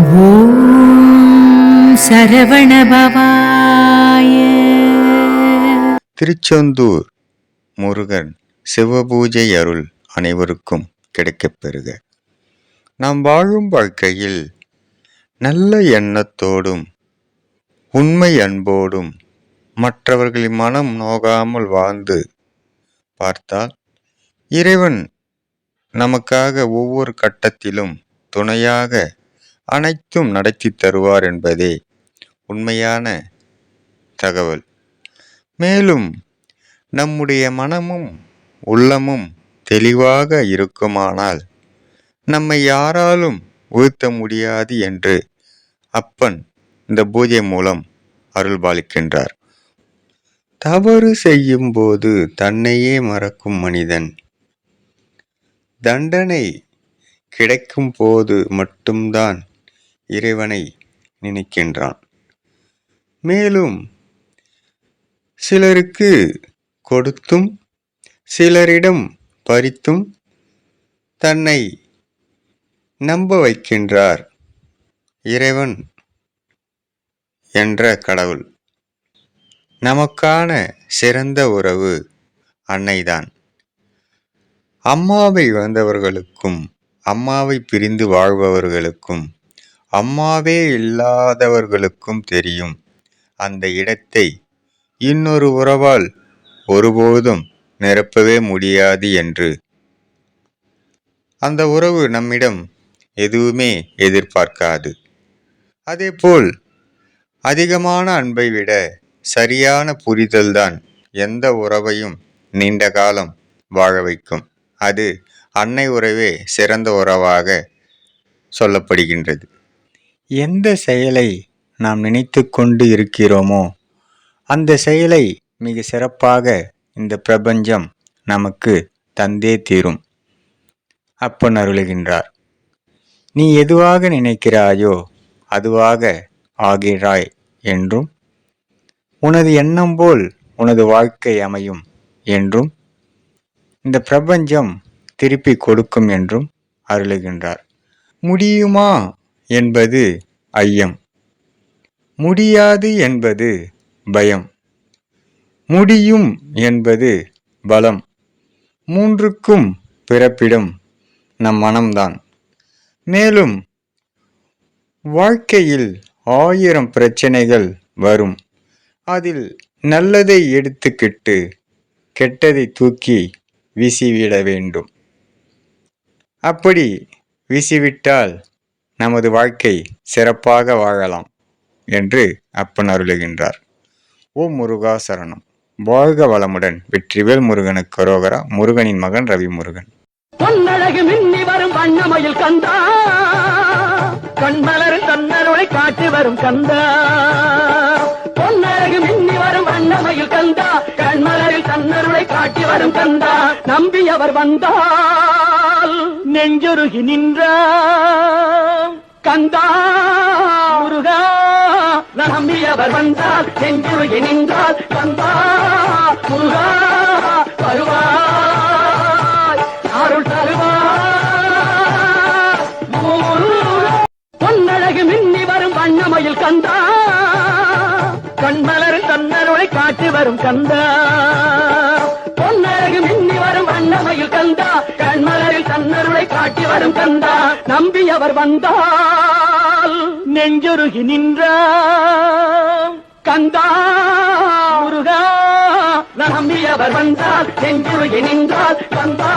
ஓம் சரவணபவாய. திருச்செந்தூர் முருகன் சிவபூஜை அருள் அனைவருக்கும் கிடைக்கப் பெறுக. நாம் வாழும் வாழ்க்கையில் நல்ல எண்ணத்தோடும் உண்மை அன்போடும் மற்றவர்களின் மனம் நோகாமல் வாழ்ந்து பார்த்தால் இறைவன் நமக்காக ஒவ்வொரு கட்டத்திலும் துணையாக அனைத்தும் நடத்தி தருவார் என்பதே உண்மையான தகவல். மேலும் நம்முடைய மனமும் உள்ளமும் தெளிவாக இருக்குமானால் நம்மை யாராலும் வீழ்த்த முடியாது என்று அப்பன் இந்த பூஜை மூலம் அருள்பாலிக்கின்றார். தவறு செய்யும் போது தன்னையே மறக்கும் மனிதன் தண்டனை கிடைக்கும் போது மட்டும்தான் இறைவனை நினைக்கின்றான். மேலும் சிலருக்கு கொடுத்தும் சிலரிடம் பறித்தும் தன்னை நம்ப வைக்கின்றார் இறைவன் என்ற கடவுள். நமக்கான சிறந்த உறவு அன்னைதான். அம்மாவை இழந்தவர்களுக்கும் அம்மாவை பிரிந்து வாழ்பவர்களுக்கும் அம்மாவே இல்லாதவர்களுக்கும் தெரியும் அந்த இடத்தை இன்னொரு உறவால் ஒருபோதும் நிரப்பவே முடியாது என்று. அந்த உறவு நம்மிடம் எதுவுமே எதிர்பார்க்காது. அதேபோல் அதிகமான அன்பை விட சரியான புரிதல்தான் எந்த உறவையும் நீண்ட காலம் வாழ வைக்கும். அது அன்னை உறவே சிறந்த உறவாக சொல்லப்படுகின்றது. எந்த செயலை நாம் நினைத்து கொண்டு இருக்கிறோமோ அந்த செயலை மிக சிறப்பாக இந்த பிரபஞ்சம் நமக்கு தந்தே தீரும். அப்பன் அருளுகின்றார். நீ எதுவாக நினைக்கிறாயோ அதுவாக ஆகிறாய் என்றும் உனது எண்ணம் போல் உனது வாழ்க்கை அமையும் என்றும் இந்த பிரபஞ்சம் திருப்பி கொடுக்கும் என்றும் அருளுகின்றார். முடியுமா என்பது ஐயம், முடியாது என்பது பயம், முடியும் என்பது பலம். மூன்றுக்கும் பிறப்பிடம் நம் மனம்தான். மேலும் வாழ்க்கையில் 1000 பிரச்சனைகள் வரும். அதில் நல்லதை எடுத்துக்கிட்டு கெட்டதை தூக்கி வீசிவிட வேண்டும். அப்படி வீசிவிட்டால் நமது வாழ்க்கை சிறப்பாக வாழலாம் என்று அப்பன் அருளுகின்றார். ஓம் முருகா சரணம். வாழ்க வளமுடன். வெற்றிவேல் முருகனுக்கு அரோகரா. முருகனின் மகன் ரவி முருகன். பொன்னழகு மின்னி வரும் வண்ணமயில் கந்தா, கண்மலர் தன்னருளை காட்டி வரும் கந்தா. பொன்னழகு மின்னி வரும் வண்ணமயில் கந்தா, கண்மலரில் தன்னருளை காட்டி வரும் கந்தா. நம்பியவர் வந்தால் நெஞ்சுருகி நின்றார் கந்தா முருகா. நம்பியவர் வந்தால் நெஞ்சுருகி நின்றால் கந்தா முருகா. வருவாய் அருள் தருவாய் முருகா. பொன்னழகு மின்னி வரும் வண்ணமயில் கந்தா, கண்மலர் தன்னருளை காட்டி வரும் கந்தா. பொன்னழகு மின்னி வரும் வண்ணமயில் கந்தா, கண்மலரில் தன்னருளை காட்டி வரும் கந்தா. நம்பியவர் வந்தால் நெஞ்சுருகி நின்றார் கந்தா முருகா. நம்பியவர் வந்தால் நெஞ்சுருகி நின்றால் கந்தா.